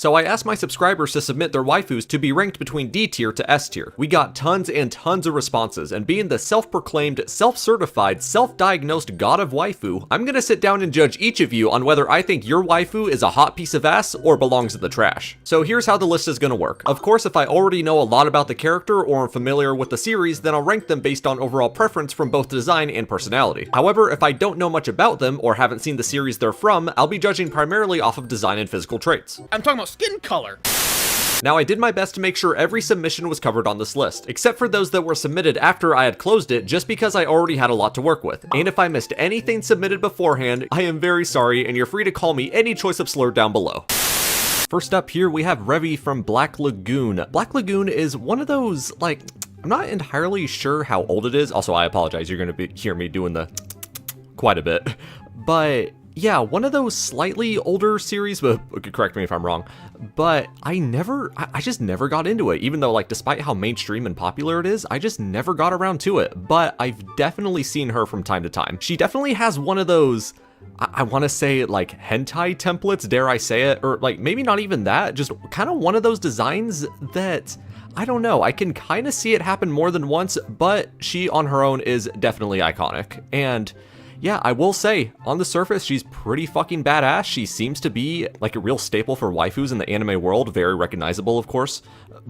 So I asked my subscribers to submit their waifus to be ranked between D tier to S tier. We got tons and tons of responses, and being the self-proclaimed, self-certified, self-diagnosed god of waifu, I'm gonna sit down and judge each of you on whether I think your waifu is a hot piece of ass or belongs in the trash. So here's how the list is gonna work. Of course, if I already know a lot about the character or am familiar with the series, then I'll rank them based on overall preference from both design and personality. However, if I don't know much about them or haven't seen the series they're from, I'll be judging primarily off of design and physical traits. I'm talking about skin color. Now, I did my best to make sure every submission was covered on this list, except for those that were submitted after I had closed it, just because I already had a lot to work with. And if I missed anything submitted beforehand, I am very sorry, and you're free to call me any choice of slur down below. First up here, we have Revi from Black Lagoon. Black Lagoon is one of those, like, I'm not entirely sure how old it is. Also, I apologize, you're gonna hear me doing the quite a bit. But yeah, one of those slightly older series, but correct me if I'm wrong, but I just never got into it, even though, like, despite how mainstream and popular it is, I just never got around to it. But I've definitely seen her from time to time. She definitely has one of those, I want to say, like, hentai templates, dare I say it, or like maybe not even that, just kind of one of those designs that, I don't know, I can kind of see it happen more than once, but she on her own is definitely iconic. And yeah, I will say, on the surface, she's pretty fucking badass. She seems to be like a real staple for waifus in the anime world, very recognizable, of course,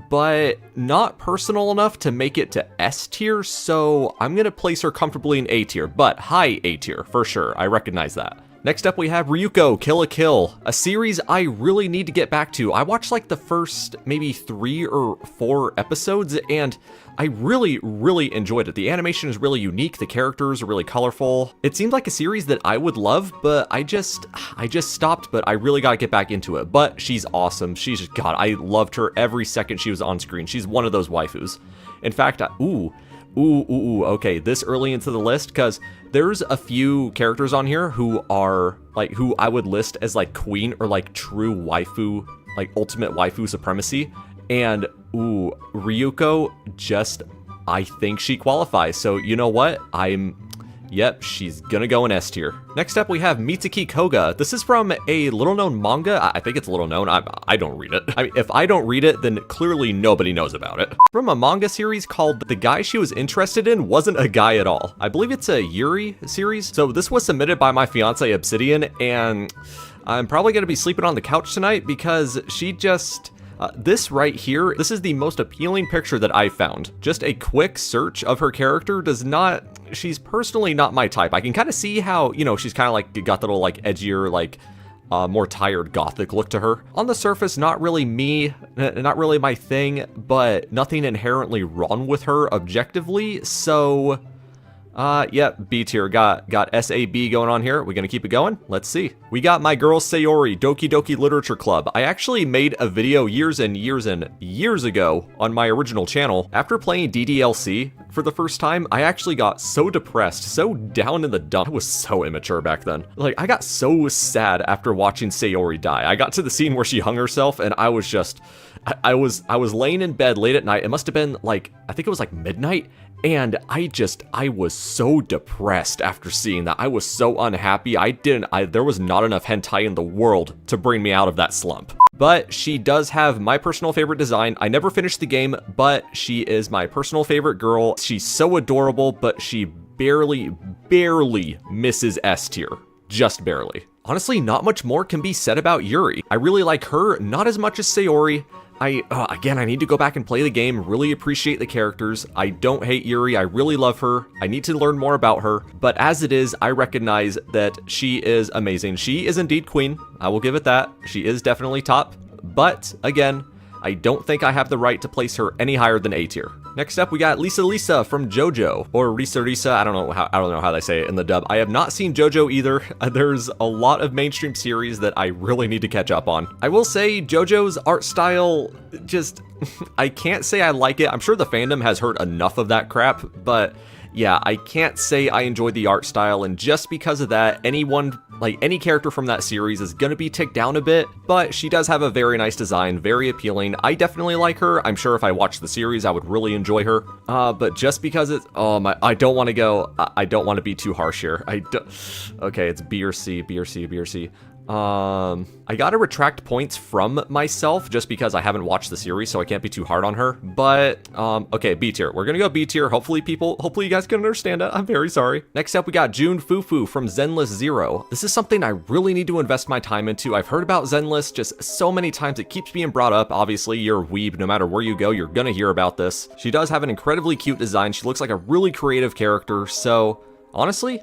but not personal enough to make it to S tier, so I'm gonna place her comfortably in A tier, but high A tier, for sure, I recognize that. Next up, we have Ryuko Kill la Kill, a series I really need to get back to. I watched like the first maybe 3 or 4 episodes, and I really enjoyed it. The animation is really unique, the characters are really colorful. It seemed like a series that I would love, but I just stopped, but I really gotta get back into it. But she's awesome. God, I loved her every second she was on screen. She's one of those waifus. In fact, okay, this early into the list, because there's a few characters on here who are, like, who I would list as, like, queen or, like, true waifu, like, ultimate waifu supremacy, and, Ryuko, I think she qualifies, so you know what, yep, she's gonna go in S tier. Next up, we have Mitsuki Koga. This is from a little-known manga. I think it's little-known. I don't read it. I mean, if I don't read it, then clearly nobody knows about it. From a manga series called The Guy She Was Interested In Wasn't a Guy at All. I believe it's a Yuri series. So this was submitted by my fiance Obsidian, and I'm probably gonna be sleeping on the couch tonight because she just... this right here, this is the most appealing picture that I found. Just a quick search of her character she's personally not my type. I can kind of see how, you know, she's kind of like got the little like edgier, like more tired gothic look to her. On the surface, not really me, not really my thing, but nothing inherently wrong with her objectively. So yeah, B tier, got SAB going on here. We're gonna keep it going? Let's see. We got My Girl Sayori, Doki Doki Literature Club. I actually made a video years ago on my original channel. After playing DDLC for the first time, I actually got so depressed, so down in the dump. I was so immature back then. Like, I got so sad after watching Sayori die. I got to the scene where she hung herself, and I was just, I was laying in bed late at night. It must have been like, I think it was like midnight. And I was so depressed after seeing that. I was so unhappy. There was not enough hentai in the world to bring me out of that slump. But she does have my personal favorite design. I never finished the game, but she is my personal favorite girl. She's so adorable, but she barely misses S tier. Just barely. Honestly, not much more can be said about Yuri. I really like her, not as much as Sayori. Again, I need to go back and play the game, really appreciate the characters. I don't hate Yuri, I really love her. I need to learn more about her, but as it is, I recognize that she is amazing. She is indeed queen, I will give it that. She is definitely top, but again, I don't think I have the right to place her any higher than A tier. Next up, we got Lisa from JoJo, or Risa. I don't know how they say it in the dub. I have not seen JoJo either. There's a lot of mainstream series that I really need to catch up on. I will say JoJo's art style, just, I can't say I like it. I'm sure the fandom has heard enough of that crap, but yeah, I can't say I enjoyed the art style, and just because of that, any character from that series is gonna be ticked down a bit, but she does have a very nice design, very appealing. I definitely like her. I'm sure if I watched the series, I would really enjoy her. But just because it's, I don't want to be too harsh here. Okay, it's B or C. I gotta retract points from myself just because I haven't watched the series, so I can't be too hard on her. But, okay, B tier. We're gonna go B tier. Hopefully you guys can understand it. I'm very sorry. Next up, we got June Fufu from Zenless Zero. This is something I really need to invest my time into. I've heard about Zenless just so many times. It keeps being brought up. Obviously, you're a weeb. No matter where you go, you're gonna hear about this. She does have an incredibly cute design. She looks like a really creative character. So, honestly,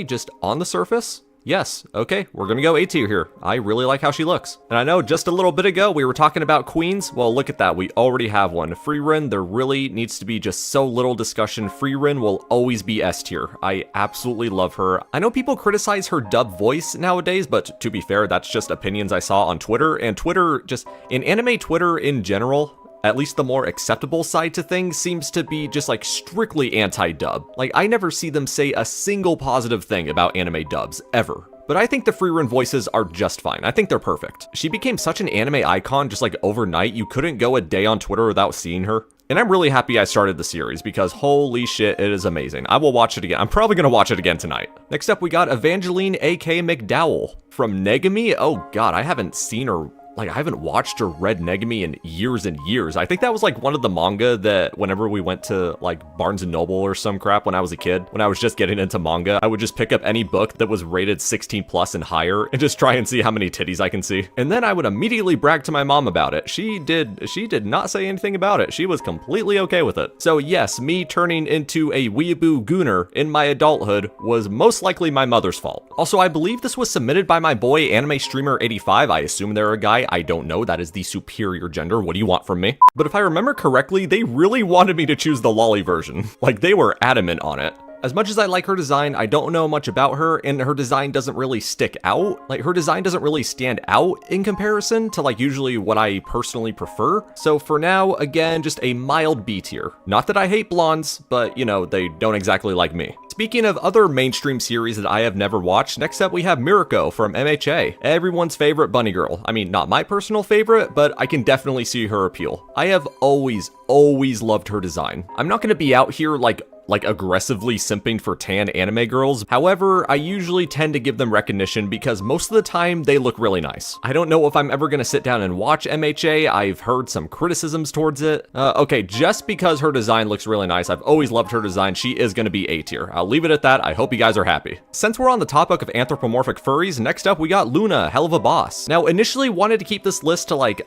just on the surface, yes, okay, we're gonna go A tier here. I really like how she looks. And I know just a little bit ago we were talking about queens. Well, look at that, we already have one. Frieren, there really needs to be just so little discussion. Frieren will always be S tier. I absolutely love her. I know people criticize her dub voice nowadays, but to be fair, that's just opinions I saw on Twitter. And Twitter, just in anime Twitter in general, at least the more acceptable side to things seems to be just like strictly anti-dub. Like, I never see them say a single positive thing about anime dubs, ever. But I think the Frieren voices are just fine. I think they're perfect. She became such an anime icon just like overnight. You couldn't go a day on Twitter without seeing her. And I'm really happy I started the series because holy shit, it is amazing. I will watch it again. I'm probably gonna watch it again tonight. Next up, we got Evangeline A.K. McDowell from Negami. Oh god, I haven't seen her. Like, I haven't watched or read Negami in years and years. I think that was like one of the manga that whenever we went to like Barnes & Noble or some crap when I was a kid, when I was just getting into manga, I would just pick up any book that was rated 16 plus and higher and just try and see how many titties I can see. And then I would immediately brag to my mom about it. She did not say anything about it. She was completely okay with it. So yes, me turning into a weeaboo gooner in my adulthood was most likely my mother's fault. Also, I believe this was submitted by my boy Anime Streamer 85. I assume they're a guy. I don't know, that is the superior gender. What do you want from me? But if I remember correctly, they really wanted me to choose the lolly version. Like, they were adamant on it. As much as I like her design, I don't know much about her, and her design doesn't really stick out. Like, her design doesn't really stand out in comparison to, like, usually what I personally prefer. So for now, again, just a mild B tier. Not that I hate blondes, but, you know, they don't exactly like me. Speaking of other mainstream series that I have never watched, next up we have Mirako from MHA. Everyone's favorite bunny girl. I mean, not my personal favorite, but I can definitely see her appeal. I have always loved her design. I'm not gonna be out here like aggressively simping for tan anime girls. However, I usually tend to give them recognition because most of the time they look really nice. I don't know if I'm ever gonna sit down and watch MHA. I've heard some criticisms towards it. Okay, just because her design looks really nice, I've always loved her design, she is gonna be A tier. I'll leave it at that. I hope you guys are happy. Since we're on the topic of anthropomorphic furries, next up we got Luna, Hell of a Boss. Now, initially wanted to keep this list to like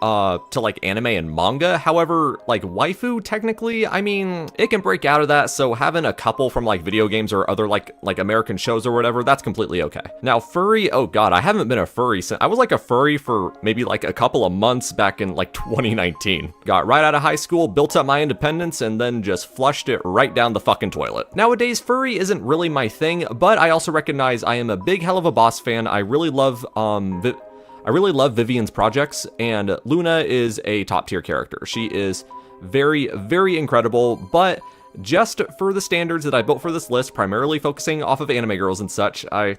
anime and manga. However, like waifu, technically, I mean, it can break out of that, so having a couple from like video games or other like American shows or whatever, that's completely okay. Now furry, oh god, I haven't been a furry since I was like a furry for maybe like a couple of months back in like 2019. Got right out of high school, built up my independence, and then just flushed it right down the fucking toilet. Nowadays, furry isn't really my thing, but I also recognize I am a big Hell of a Boss fan. I really love Vivian's projects, and Luna is a top tier character. She is very, very incredible, but just for the standards that I built for this list, primarily focusing off of anime girls and such, I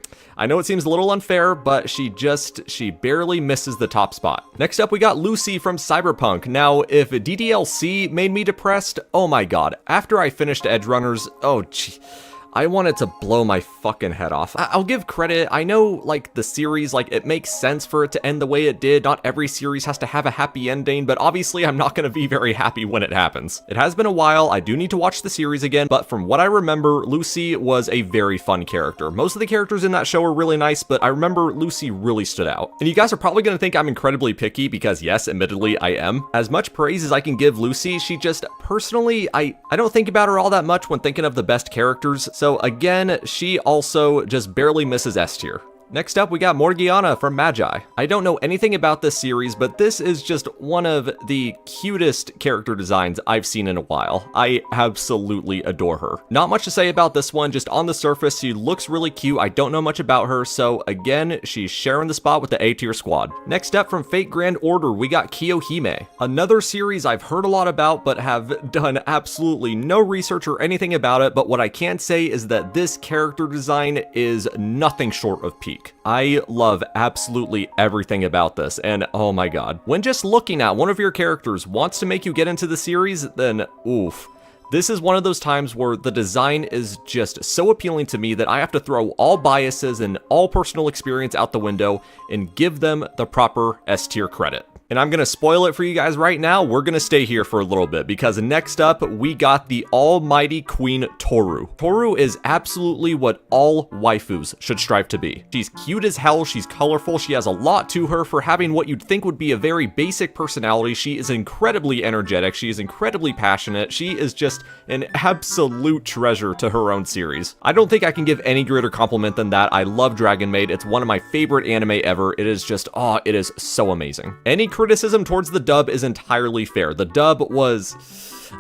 know it seems a little unfair, but she barely misses the top spot. Next up, we got Lucy from Cyberpunk. Now, if DDLC made me depressed, oh my god. After I finished Edge Runners, oh gee, I wanted to blow my fucking head off. I'll give credit. I know, like, the series, like, it makes sense for it to end the way it did. Not every series has to have a happy ending, but obviously I'm not gonna be very happy when it happens. It has been a while. I do need to watch the series again, but from what I remember, Lucy was a very fun character. Most of the characters in that show were really nice, but I remember Lucy really stood out. And you guys are probably gonna think I'm incredibly picky because, yes, admittedly, I am. As much praise as I can give Lucy, she just, personally, I don't think about her all that much when thinking of the best characters. So again, she also just barely misses S tier. Next up, we got Morgiana from Magi. I don't know anything about this series, but this is just one of the cutest character designs I've seen in a while. I absolutely adore her. Not much to say about this one, just on the surface, she looks really cute. I don't know much about her, so again, she's sharing the spot with the A tier squad. Next up, from Fate Grand Order, we got Kiyohime. Another series I've heard a lot about, but have done absolutely no research or anything about it, but what I can say is that this character design is nothing short of peak. I love absolutely everything about this, and oh my god. When just looking at one of your characters wants to make you get into the series, then oof. This is one of those times where the design is just so appealing to me that I have to throw all biases and all personal experience out the window and give them the proper S tier credit. And I'm gonna spoil it for you guys right now. We're gonna stay here for a little bit because next up we got the almighty Queen Toru. Toru is absolutely what all waifus should strive to be. She's cute as hell, she's colorful, she has a lot to her for having what you'd think would be a very basic personality. She is incredibly energetic, she is incredibly passionate, she is just an absolute treasure to her own series. I don't think I can give any greater compliment than that. I love Dragon Maid, it's one of my favorite anime ever. It is just, it is so amazing. Any criticism towards the dub is entirely fair. The dub was,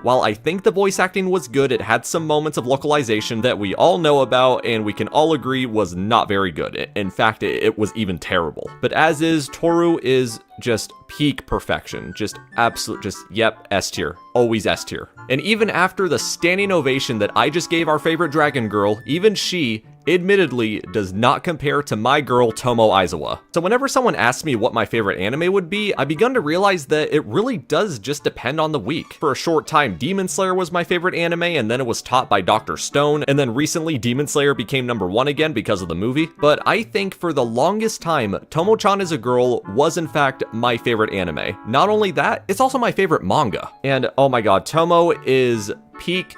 while I think the voice acting was good, it had some moments of localization that we all know about and we can all agree was not very good. In fact, it was even terrible. But as is, Toru is just peak perfection. Just absolute, yep, S tier. Always S tier. And even after the standing ovation that I just gave our favorite dragon girl, even she admittedly does not compare to my girl Tomo Aizawa. So whenever someone asks me what my favorite anime would be, I begun to realize that it really does just depend on the week. For a short time, Demon Slayer was my favorite anime, and then it was topped by Dr. Stone, and then recently Demon Slayer became #1 again because of the movie. But I think for the longest time, Tomo-chan is a Girl was in fact my favorite anime. Not only that, it's also my favorite manga. And oh my god, Tomo is peak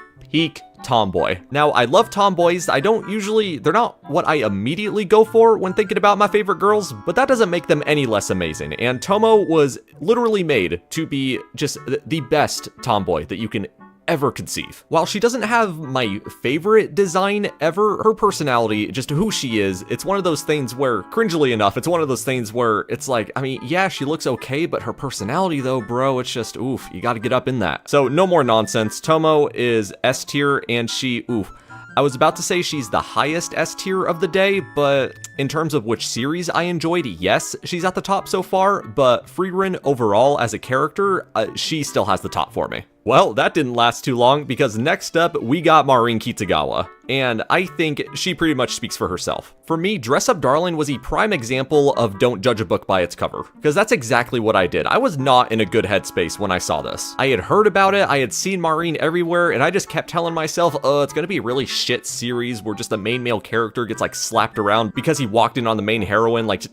tomboy. Now, I love tomboys. They're not what I immediately go for when thinking about my favorite girls, but that doesn't make them any less amazing. And Tomo was literally made to be just the best tomboy that you can ever conceive. While she doesn't have my favorite design ever, her personality, just who she is, it's one of those things where, cringily enough, it's one of those things where it's like, I mean, yeah, she looks okay, but her personality though, bro, it's just, oof, you gotta get up in that. So no more nonsense. Tomo is S tier and she, oof. I was about to say she's the highest S tier of the day, but in terms of which series I enjoyed, yes, she's at the top so far, but Frieren overall as a character, she still has the top for me. Well, that didn't last too long because next up we got Maureen Kitagawa, and I think she pretty much speaks for herself. For me, Dress Up Darling was a prime example of don't judge a book by its cover, because that's exactly what I did. I was not in a good headspace when I saw this. I had heard about it, I had seen Maureen everywhere, and I just kept telling myself, it's gonna be a really shit series where just the main male character gets like slapped around because he walked in on the main heroine like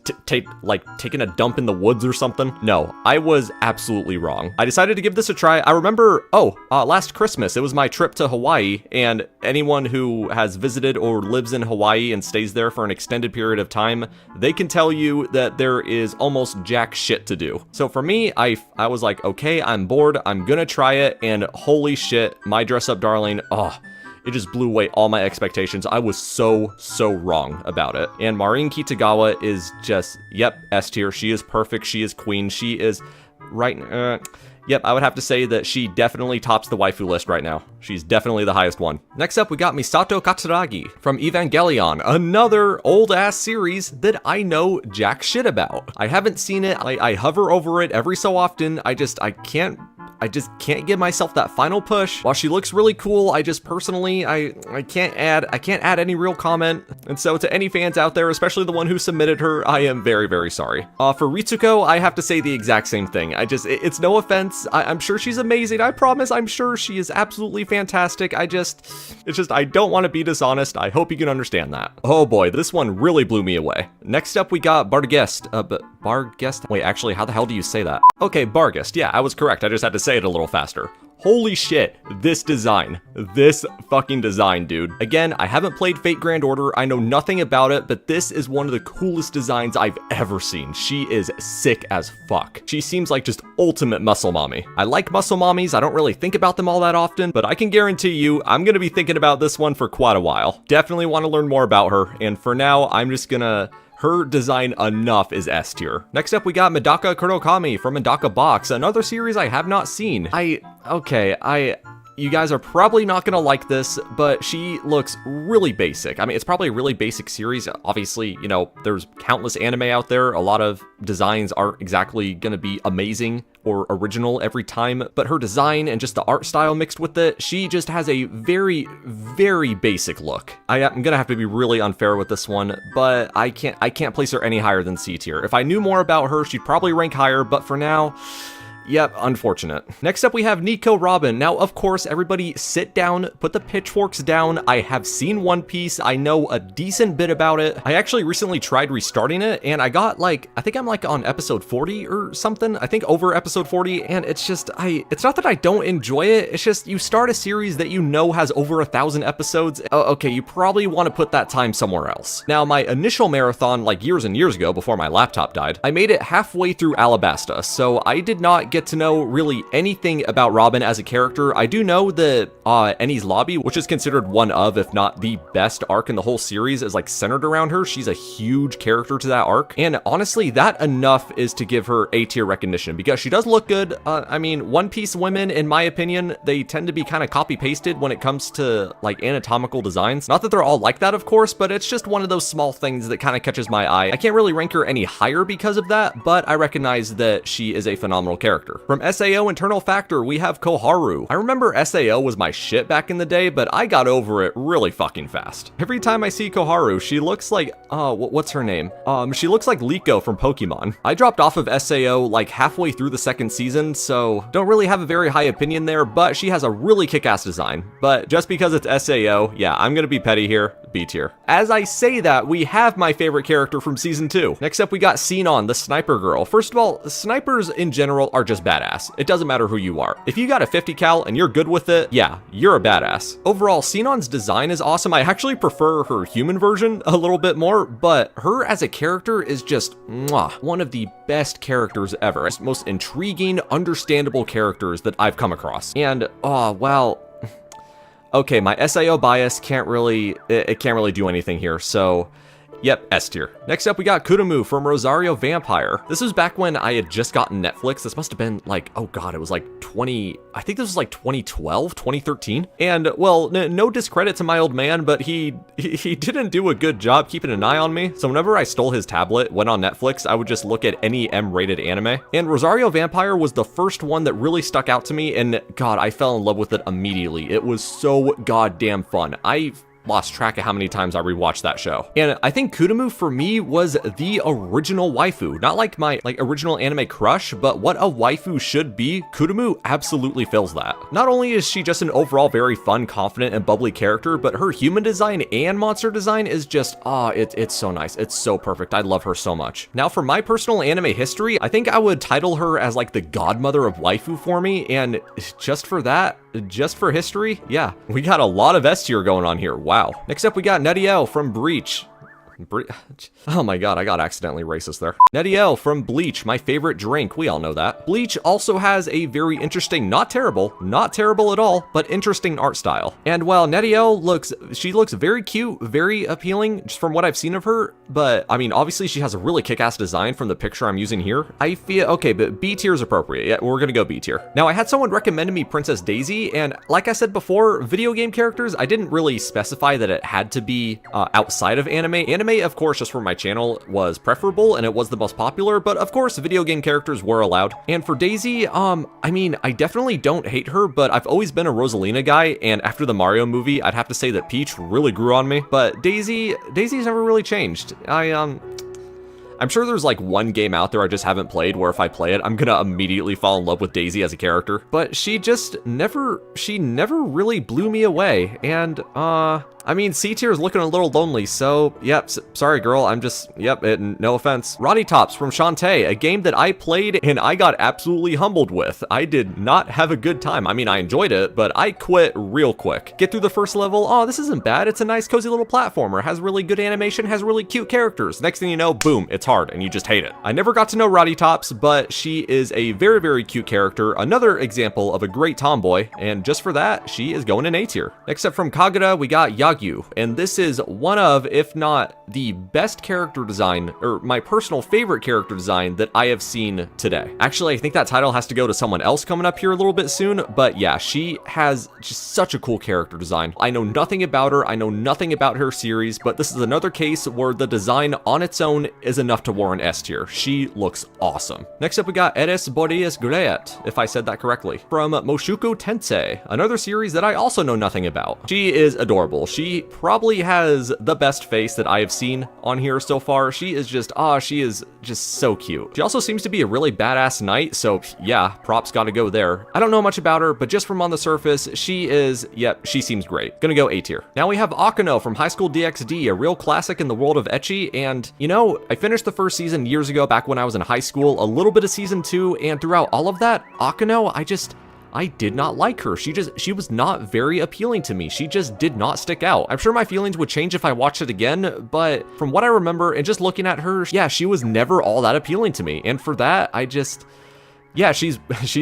taking a dump in the woods or something. No, I was absolutely wrong. I decided to give this a try. I remember, last Christmas, it was my trip to Hawaii, and anyone who has visited or lives in Hawaii and stays there for an extended period of time, they can tell you that there is almost jack shit to do. So for me, I was like, okay, I'm bored, I'm gonna try it, and holy shit, my Dress Up Darling, it just blew away all my expectations. I was so wrong about it. And Maureen Kitagawa is just, yep, S tier. She is perfect, she is queen, she is Yep, I would have to say that she definitely tops the waifu list right now. She's definitely the highest one. Next up, we got Misato Katsuragi from Evangelion, another old-ass series that I know jack shit about. I haven't seen it, I hover over it every so often, I just can't give myself that final push. While she looks really cool, I just personally, I can't add any real comment. And so to any fans out there, especially the one who submitted her, I am very sorry. For Ritsuko, I have to say the exact same thing. It's no offense. I'm sure she's amazing. I promise, I'm sure she is absolutely fantastic. I don't want to be dishonest. I hope you can understand that. Oh boy, this one really blew me away. Next up, we got Barghest. Barghest? Wait, actually, how the hell do you say that? Okay, Barghest. Yeah, I was correct. I just had to say it a little faster. Holy shit, this fucking design, dude. Again, I haven't played Fate Grand Order, I know nothing about it, but this is one of the coolest designs I've ever seen. She is sick as fuck. She seems like just ultimate muscle mommy. I like muscle mommies, I don't really think about them all that often, but I can guarantee you, I'm gonna be thinking about this one for quite a while. Definitely want to learn more about her, and for now, I'm just gonna... Her design enough is S tier. Next up, we got Medaka Kurokami from Medaka Box, another series I have not seen. You guys are probably not gonna like this, but she looks really basic. I mean, it's probably a really basic series. Obviously, you know, there's countless anime out there. A lot of designs aren't exactly gonna be amazing or original every time, but her design and just the art style mixed with it, she just has a very basic look. I'm gonna have to be really unfair with this one, but I can't place her any higher than C tier. If I knew more about her, she'd probably rank higher, but for now, Yep, unfortunate. Next up we have Nico Robin. Now, of course, everybody sit down, put the pitchforks down. I have seen One Piece. I know a decent bit about it. I actually recently tried restarting it, and I got like, I think I'm like on episode 40 or something. I think over episode 40, and it's just, it's not that I don't enjoy it, it's just you start a series that you know has over 1,000 episodes. Okay, you probably want to put that time somewhere else. Now, my initial marathon, like years and years ago before my laptop died, I made it halfway through Alabasta, so I did not get to know really anything about Robin as a character. I do know that Enies Lobby, which is considered one of, if not the best arc in the whole series, is like centered around her. She's a huge character to that arc, and honestly, that enough is to give her A tier recognition because she does look good. I mean, One Piece women, in my opinion, they tend to be kind of copy-pasted when it comes to like anatomical designs. Not that they're all like that, of course, but it's just one of those small things that kind of catches my eye. I can't really rank her any higher because of that, but I recognize that she is a phenomenal character. From SAO Internal Factor, we have Koharu. I remember SAO was my shit back in the day, but I got over it really fucking fast. Every time I see Koharu, she looks like, what's her name? She looks like Liko from Pokemon. I dropped off of SAO like halfway through the second season, so don't really have a very high opinion there, but she has a really kick-ass design. But just because it's SAO, yeah, I'm gonna be petty here, B tier. As I say that, we have my favorite character from season 2. Next up, we got Sinon, the sniper girl. First of all, snipers in general are just badass. It doesn't matter who you are. If you got a 50 cal and you're good with it, yeah, you're a badass. Overall, Sinon's design is awesome. I actually prefer her human version a little bit more, but her as a character is just one of the best characters ever. It's most intriguing, understandable characters that I've come across. And, well, okay, my SAO bias can't really do anything here, so yep, S tier. Next up, we got Kurumu from Rosario Vampire. This was back when I had just gotten Netflix. This must have been like, oh god, it was like I think this was like 2012, 2013. And well, no discredit to my old man, but he didn't do a good job keeping an eye on me. So whenever I stole his tablet, went on Netflix, I would just look at any M-rated anime. And Rosario Vampire was the first one that really stuck out to me, and god, I fell in love with it immediately. It was so goddamn fun. I lost track of how many times I rewatched that show. And I think Kurumu for me was the original waifu. Not like my original anime crush, but what a waifu should be. Kurumu absolutely fills that. Not only is she just an overall very fun, confident, and bubbly character, but her human design and monster design is just, it's so nice. It's so perfect. I love her so much. Now for my personal anime history, I think I would title her as like the godmother of waifu for me, and just for that, just for history, yeah, we got a lot of S tier going on here. Wow. Next up, we got Nediel from Breach. Oh my god, I got accidentally racist there. Nediel from Bleach, my favorite drink. We all know that. Bleach also has a very interesting, not terrible at all, but interesting art style. And while Nediel looks very cute, very appealing, just from what I've seen of her, but I mean, obviously she has a really kick-ass design from the picture I'm using here. I feel, okay, but B tier is appropriate. Yeah, we're gonna go B tier. Now, I had someone recommend to me Princess Daisy, and like I said before, video game characters, I didn't really specify that it had to be outside of anime. Anime, of course, just for my channel was preferable and it was the most popular, but of course video game characters were allowed. And for Daisy, I mean, I definitely don't hate her, but I've always been a Rosalina guy, and after the Mario movie, I'd have to say that Peach really grew on me. But Daisy's never really changed. I'm sure there's like one game out there I just haven't played where if I play it, I'm gonna immediately fall in love with Daisy as a character. But she never really blew me away. And, I mean, C tier is looking a little lonely, so, yep, sorry girl, I'm just, yep, no offense. Roddy Tops from Shantae, a game that I played and I got absolutely humbled with. I did not have a good time. I mean, I enjoyed it, but I quit real quick. Get through the first level, oh, this isn't bad, it's a nice cozy little platformer, has really good animation, has really cute characters. Next thing you know, boom, it's hard, and you just hate it. I never got to know Roddy Tops, but she is a very, very cute character, another example of a great tomboy, and just for that, she is going in A tier. Next up from Kagura, we got Yagyu. And this is one of, if not the best character design, or my personal favorite character design that I have seen today. Actually, I think that title has to go to someone else coming up here a little bit soon, but yeah, she has just such a cool character design. I know nothing about her, I know nothing about her series, but this is another case where the design on its own is enough to warrant S tier. She looks awesome. Next up, we got Eres Boreas Great, if I said that correctly, from Moshuko Tensei, another series that I also know nothing about. She is adorable. She She probably has the best face that I have seen on here so far. She is just so cute. She also seems to be a really badass knight, so yeah, props gotta go there. I don't know much about her, but just from on the surface, she seems great. Gonna go A tier. Now we have Akano from High School DxD, a real classic in the world of ecchi, and you know, I finished the first season years ago back when I was in high school, a little bit of season 2, and throughout all of that, Akano, I did not like her. She was not very appealing to me. She just did not stick out. I'm sure my feelings would change if I watched it again, but from what I remember and just looking at her, yeah, she was never all that appealing to me. And for that, yeah, she's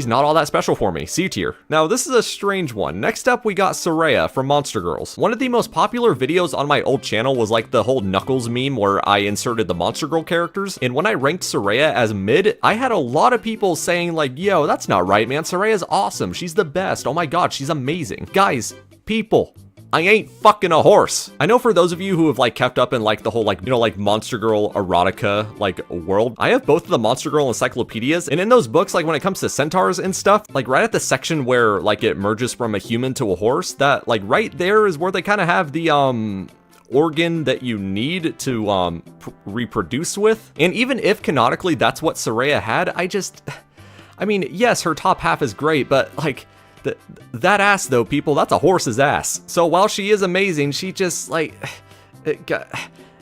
not all that special for me. C tier. Now, this is a strange one. Next up, we got Soraya from Monster Girls. One of the most popular videos on my old channel was like the whole Knuckles meme where I inserted the Monster Girl characters. And when I ranked Soraya as mid, I had a lot of people saying like, yo, that's not right, man. Soraya's awesome. She's the best. Oh my God, she's amazing. Guys, people, I ain't fucking a horse. I know for those of you who have like kept up in like the whole like, you know, like Monster Girl erotica like world, I have both of the Monster Girl encyclopedias, and in those books, like when it comes to centaurs and stuff, like right at the section where like it merges from a human to a horse, that like right there is where they kind of have the organ that you need to reproduce with. And even if canonically that's what Soraya had, I mean, yes, her top half is great, but like that ass though, people, that's a horse's ass. So while she is amazing, she just like,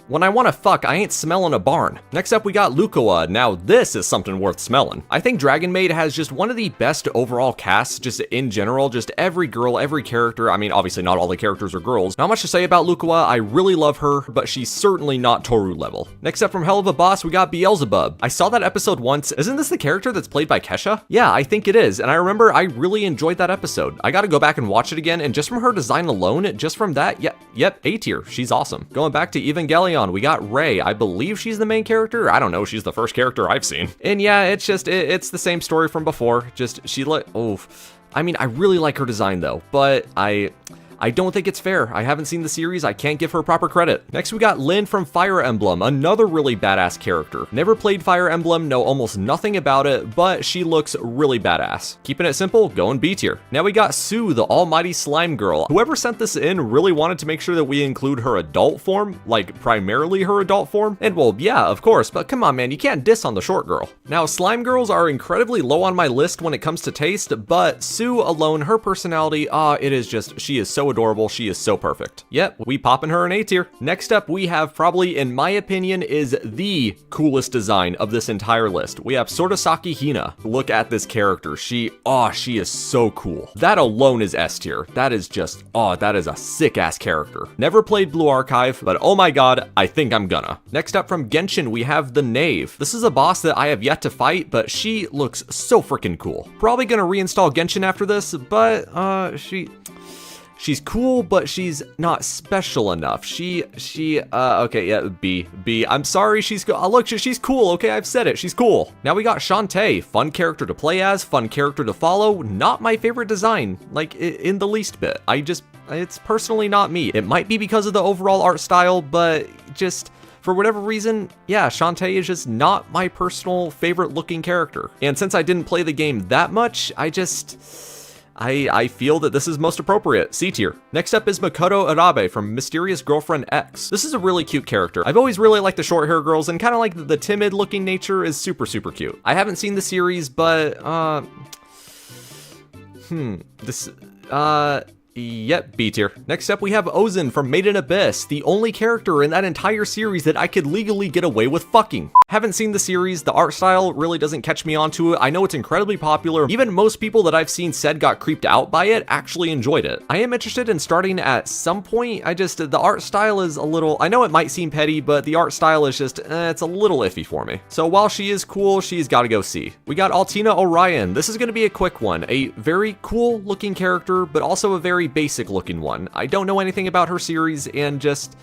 when I want to fuck, I ain't smelling a barn. Next up, we got Lukoa. Now, this is something worth smelling. I think Dragon Maid has just one of the best overall casts, just in general, just every girl, every character. I mean, obviously not all the characters are girls. Not much to say about Lukoa. I really love her, but she's certainly not Toru level. Next up from Hell of a Boss, we got Beelzebub. I saw that episode once. Isn't this the character that's played by Kesha? Yeah, I think it is. And I remember I really enjoyed that episode. I gotta go back and watch it again. And just from her design alone, just from that, yep, A tier. She's awesome. Going back to Evangelion, we got Rei. I believe she's the main character. I don't know. She's the first character I've seen. And yeah, it's just, it's the same story from before. Just, I mean, I really like her design though, but I don't think it's fair. I haven't seen the series. I can't give her proper credit. Next, we got Lyn from Fire Emblem, another really badass character. Never played Fire Emblem, know almost nothing about it, but she looks really badass. Keeping it simple, going B tier. Now we got Sue, the almighty slime girl. Whoever sent this in really wanted to make sure that we include her adult form, like primarily her adult form. And well, yeah, of course, but come on, man, you can't diss on the short girl. Now, slime girls are incredibly low on my list when it comes to taste, but Sue alone, her personality, she is so adorable. She is so perfect. Yep, we popping her in A tier. Next up, we have probably, in my opinion, is the coolest design of this entire list. We have Sorosaki Hina. Look at this character. She is so cool. That alone is S tier. That is just, that is a sick ass character. Never played Blue Archive, but oh my God, I think I'm gonna. Next up from Genshin, we have the Knave. This is a boss that I have yet to fight, but she looks so freaking cool. Probably gonna reinstall Genshin after this, but she's cool, but she's not special enough. Okay, yeah, B. I'm sorry, she's cool, okay, I've said it, she's cool. Now we got Shantae, fun character to play as, fun character to follow, not my favorite design, like, in the least bit. It's personally not me. It might be because of the overall art style, but just, for whatever reason, yeah, Shantae is just not my personal favorite looking character. And since I didn't play the game that much, I feel that this is most appropriate. C tier. Next up is Makoto Arabe from Mysterious Girlfriend X. This is a really cute character. I've always really liked the short hair girls, and kind of like the timid looking nature is super, super cute. I haven't seen the series, but, yep, B tier. Next up, we have Ozen from Made in Abyss, the only character in that entire series that I could legally get away with fucking. Haven't seen the series, the art style really doesn't catch me onto it. I know it's incredibly popular. Even most people that I've seen said got creeped out by it actually enjoyed it. I am interested in starting at some point. The art style is a little, I know it might seem petty, but the art style is just, it's a little iffy for me. So while she is cool, she's gotta go C. We got Altina Orion. This is gonna be a quick one. A very cool looking character, but also a very basic looking one. I don't know anything about her series and just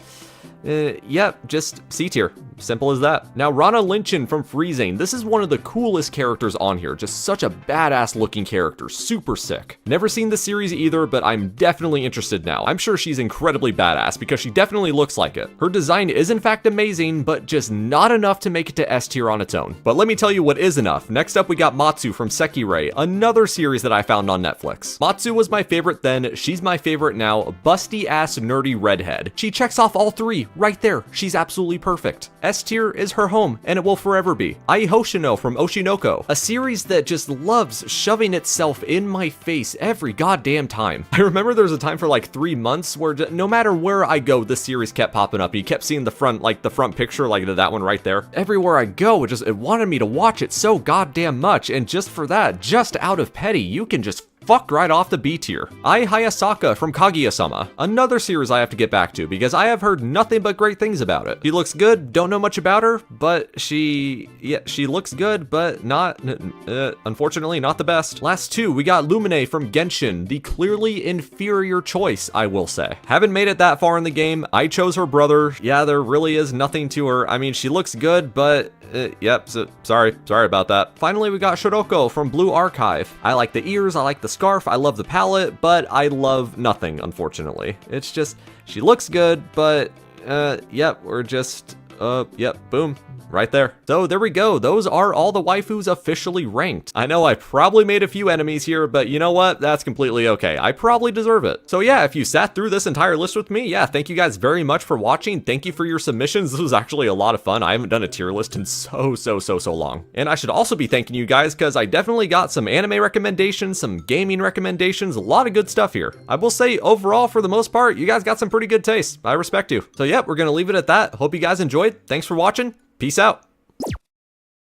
C tier. Simple as that. Now, Rana Lynchin from Freezing. This is one of the coolest characters on here. Just such a badass looking character. Super sick. Never seen the series either, but I'm definitely interested now. I'm sure she's incredibly badass because she definitely looks like it. Her design is in fact amazing, but just not enough to make it to S tier on its own. But let me tell you what is enough. Next up, we got Matsu from Sekirei, another series that I found on Netflix. Matsu was my favorite then, she's my favorite now. Busty ass nerdy redhead. She checks off all three right there. She's absolutely perfect. S tier is her home, and it will forever be. Ai Hoshino from Oshinoko, a series that just loves shoving itself in my face every goddamn time. I remember there was a time for like 3 months where no matter where I go, this series kept popping up. You kept seeing the front, like the front picture, like that one right there. Everywhere I go, it wanted me to watch it so goddamn much, and just for that, just out of petty, you can just fuck right off the B tier. Ai Hayasaka from Kaguya-sama, another series I have to get back to because I have heard nothing but great things about it. She looks good, don't know much about her, but she looks good, but not, unfortunately, not the best. Last two, we got Lumine from Genshin, the clearly inferior choice, I will say. Haven't made it that far in the game. I chose her brother. Yeah, there really is nothing to her. I mean, she looks good, but yep, so, sorry about that. Finally, we got Shiroko from Blue Archive. I like the ears, I like the scarf, I love the palette, but I love nothing, unfortunately. It's just, she looks good, but, yep, we're just, yep, boom. Right there. So there we go. Those are all the waifus officially ranked. I know I probably made a few enemies here, but you know what? That's completely okay. I probably deserve it. So yeah, if you sat through this entire list with me, yeah, thank you guys very much for watching. Thank you for your submissions. This was actually a lot of fun. I haven't done a tier list in so long. And I should also be thanking you guys because I definitely got some anime recommendations, some gaming recommendations, a lot of good stuff here. I will say overall, for the most part, you guys got some pretty good taste. I respect you. So yeah, we're gonna leave it at that. Hope you guys enjoyed. Thanks for watching. Peace out.